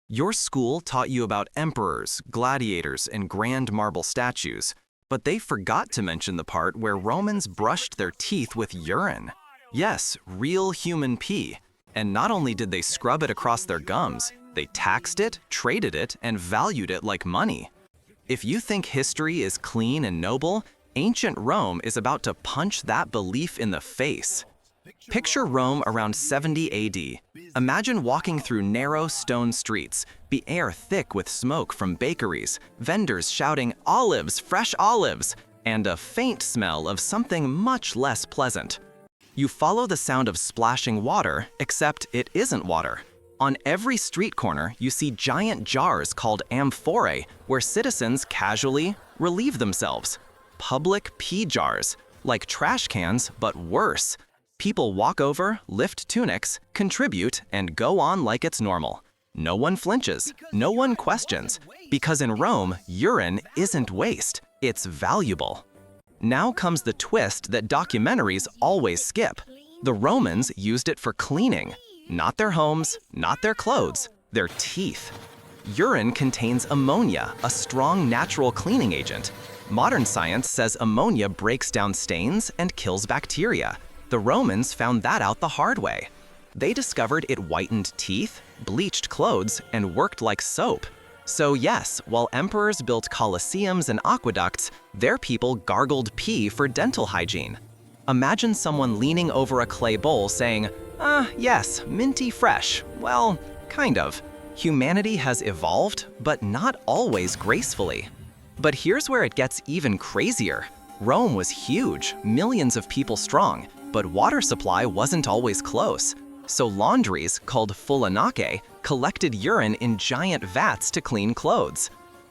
Your school taught you about emperors, gladiators, and grand marble statues, but they forgot to mention the part where Romans brushed their teeth with urine. Yes, real human pee. And not only did they scrub it across their gums, they taxed it, traded it, and valued it like money. If you think history is clean and noble, ancient Rome is about to punch that belief in the face. Picture Rome around 70 AD. Imagine walking through narrow stone streets, the air thick with smoke from bakeries, vendors shouting olives, fresh olives, and a faint smell of something much less pleasant. You follow the sound of splashing water, except it isn't water. On every street corner, you see giant jars called amphorae, where citizens casually relieve themselves. Public pee jars, like trash cans, but worse. People walk over, lift tunics, contribute, and go on like it's normal. No one flinches, no one questions, because in Rome, urine isn't waste, it's valuable. Now comes the twist that documentaries always skip. The Romans used it for cleaning, not their homes, not their clothes, their teeth. Urine contains ammonia, a strong natural cleaning agent. Modern science says ammonia breaks down stains and kills bacteria. The Romans found that out the hard way. They discovered it whitened teeth, bleached clothes, and worked like soap. So yes, while emperors built colosseums and aqueducts, their people gargled pee for dental hygiene. Imagine someone leaning over a clay bowl saying, yes, minty fresh. Well, kind of. Humanity has evolved, but not always gracefully. But here's where it gets even crazier. Rome was huge, millions of people strong, but water supply wasn't always close. So laundries, called fulanae, collected urine in giant vats to clean clothes.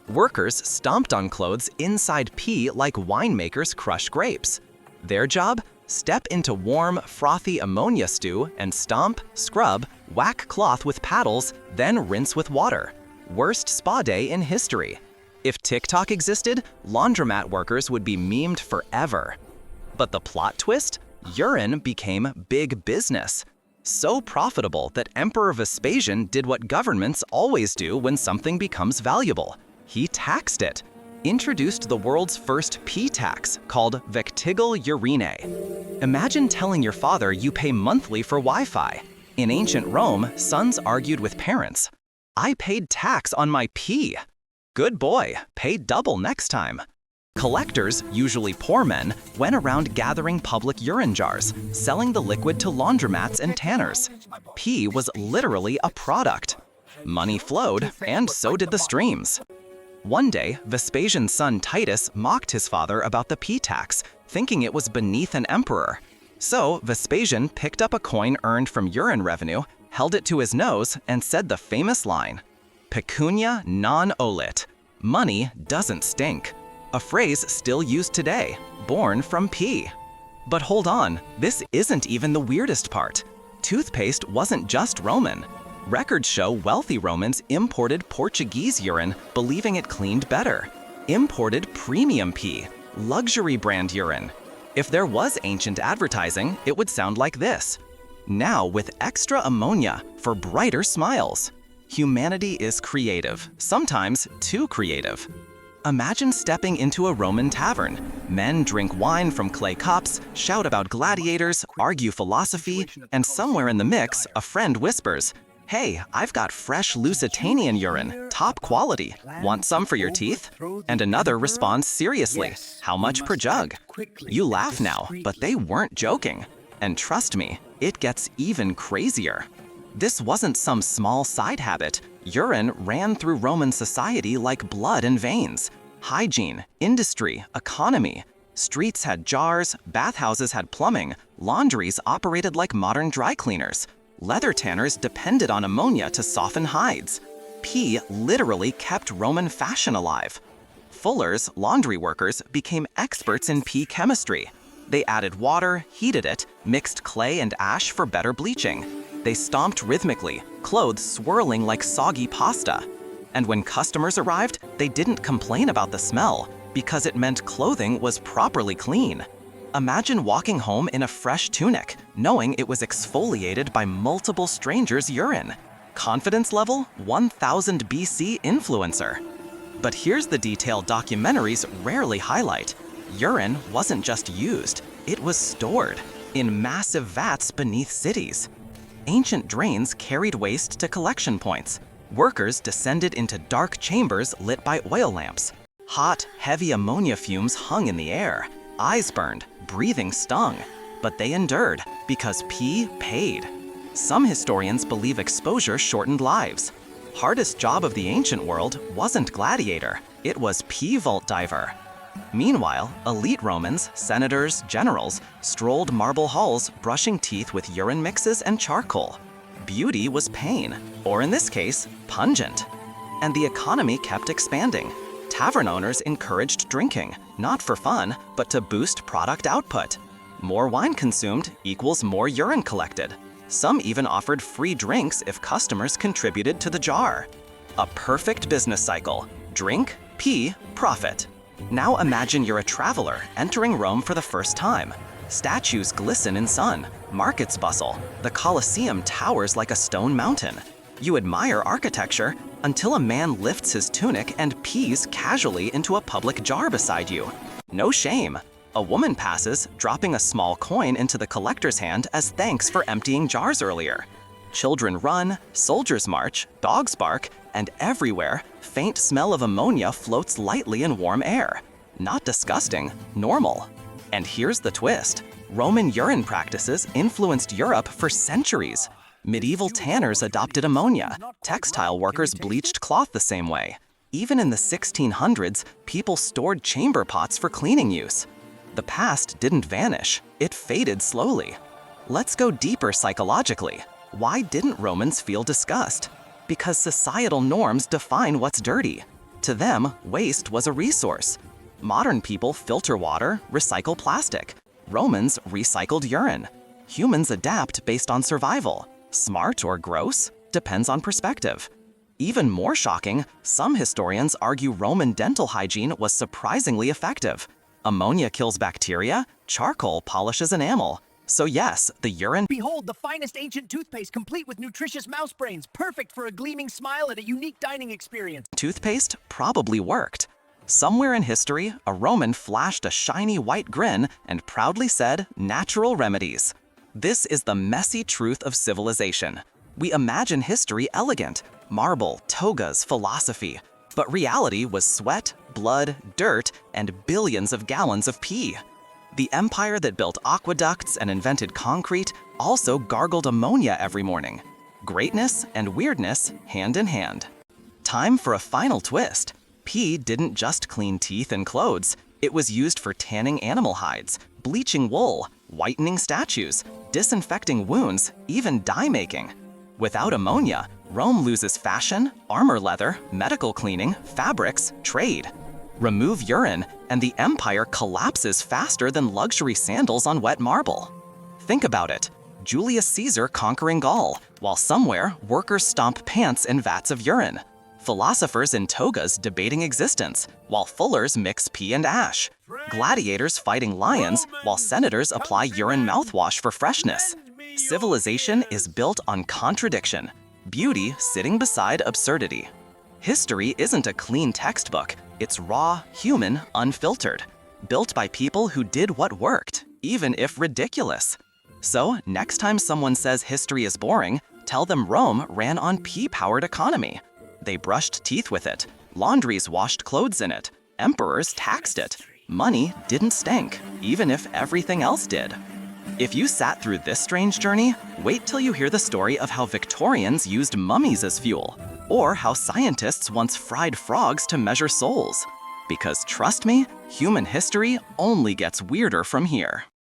Workers stomped on clothes inside pee like winemakers crush grapes. Their job? Step into warm, frothy ammonia stew and stomp, scrub, whack cloth with paddles, then rinse with water. Worst spa day in history. If TikTok existed, laundromat workers would be memed forever. But the plot twist? Urine became big business. So profitable that Emperor Vespasian did what governments always do when something becomes valuable. He taxed it. Introduced the world's first pee tax, called vectigal urine. Imagine telling your father you pay monthly for Wi-Fi. In ancient Rome, sons argued with parents. I paid tax on my pee. Good boy, pay double next time. Collectors, usually poor men, went around gathering public urine jars, selling the liquid to laundromats and tanners. Pee was literally a product. Money flowed, and so did the streams. One day, Vespasian's son Titus mocked his father about the pee tax, thinking it was beneath an emperor. So Vespasian picked up a coin earned from urine revenue, held it to his nose, and said the famous line, "Pecunia non olit." Money doesn't stink. A phrase still used today, born from pee. But hold on, this isn't even the weirdest part. Toothpaste wasn't just Roman. Records show wealthy Romans imported Portuguese urine, believing it cleaned better. Imported premium pee, luxury brand urine. If there was ancient advertising, it would sound like this. Now with extra ammonia for brighter smiles. Humanity is creative, sometimes too creative. Imagine stepping into a Roman tavern. Men drink wine from clay cups, shout about gladiators, argue philosophy, and somewhere in the mix, a friend whispers, "Hey, I've got fresh Lusitanian urine, top quality. Want some for your teeth?" And another responds seriously, "How much per jug?" You laugh now, but they weren't joking. And trust me, it gets even crazier. This wasn't some small side habit. Urine ran through Roman society like blood in veins. Hygiene, industry, economy. Streets had jars, bathhouses had plumbing, laundries operated like modern dry cleaners. Leather tanners depended on ammonia to soften hides. Pee literally kept Roman fashion alive. Fullers, laundry workers, became experts in pee chemistry. They added water, heated it, mixed clay and ash for better bleaching. They stomped rhythmically, clothes swirling like soggy pasta. And when customers arrived, they didn't complain about the smell, because it meant clothing was properly clean. Imagine walking home in a fresh tunic, knowing it was exfoliated by multiple strangers' urine. Confidence level 1000 BC influencer. But here's the detail documentaries rarely highlight. Urine wasn't just used, it was stored in massive vats beneath cities. Ancient drains carried waste to collection points. Workers descended into dark chambers lit by oil lamps. Hot, heavy ammonia fumes hung in the air. Eyes burned, breathing stung. But they endured because pee paid. Some historians believe exposure shortened lives. Hardest job of the ancient world wasn't gladiator, it was pee vault diver. Meanwhile, elite Romans, senators, generals strolled marble halls brushing teeth with urine mixes and charcoal. Beauty was pain, or in this case, pungent. And the economy kept expanding. Tavern owners encouraged drinking, not for fun, but to boost product output. More wine consumed equals more urine collected. Some even offered free drinks if customers contributed to the jar. A perfect business cycle. Drink, pee, profit. Now imagine you're a traveler entering Rome for the first time. Statues glisten in sun, markets bustle, the Colosseum towers like a stone mountain. You admire architecture until a man lifts his tunic and pees casually into a public jar beside you. No shame. A woman passes, dropping a small coin into the collector's hand as thanks for emptying jars earlier. Children run, soldiers march, dogs bark, and everywhere, faint smell of ammonia floats lightly in warm air. Not disgusting, normal. And here's the twist. Roman urine practices influenced Europe for centuries. Medieval tanners adopted ammonia. Textile workers bleached cloth the same way. Even in the 1600s, people stored chamber pots for cleaning use. The past didn't vanish, it faded slowly. Let's go deeper psychologically. Why didn't Romans feel disgust? Because societal norms define what's dirty. To them, waste was a resource. Modern people filter water, recycle plastic. Romans recycled urine. Humans adapt based on survival. Smart or gross depends on perspective. Even more shocking, some historians argue Roman dental hygiene was surprisingly effective. Ammonia kills bacteria, charcoal polishes enamel. So yes, the urine— Behold, the finest ancient toothpaste complete with nutritious mouse brains, perfect for a gleaming smile and a unique dining experience. Toothpaste probably worked. Somewhere in history, a Roman flashed a shiny white grin and proudly said, "Natural remedies." This is the messy truth of civilization. We imagine history elegant, marble, togas, philosophy. But reality was sweat, blood, dirt, and billions of gallons of pee. The empire that built aqueducts and invented concrete also gargled ammonia every morning. Greatness and weirdness hand in hand. Time for a final twist. Pee didn't just clean teeth and clothes. It was used for tanning animal hides, bleaching wool, whitening statues, disinfecting wounds, even dye making. Without ammonia, Rome loses fashion, armor leather, medical cleaning, fabrics, trade. Remove urine, and the empire collapses faster than luxury sandals on wet marble. Think about it. Julius Caesar conquering Gaul, while somewhere workers stomp pants in vats of urine. Philosophers in togas debating existence, while fullers mix pee and ash. Gladiators fighting lions, while senators apply urine mouthwash for freshness. Civilization is built on contradiction. Beauty sitting beside absurdity. History isn't a clean textbook, it's raw, human, unfiltered. Built by people who did what worked, even if ridiculous. So, next time someone says history is boring, tell them Rome ran on pee-powered economy. They brushed teeth with it, laundries washed clothes in it, emperors taxed it. Money didn't stink, even if everything else did. If you sat through this strange journey, wait till you hear the story of how Victorians used mummies as fuel, or how scientists once fried frogs to measure souls. Because trust me, human history only gets weirder from here.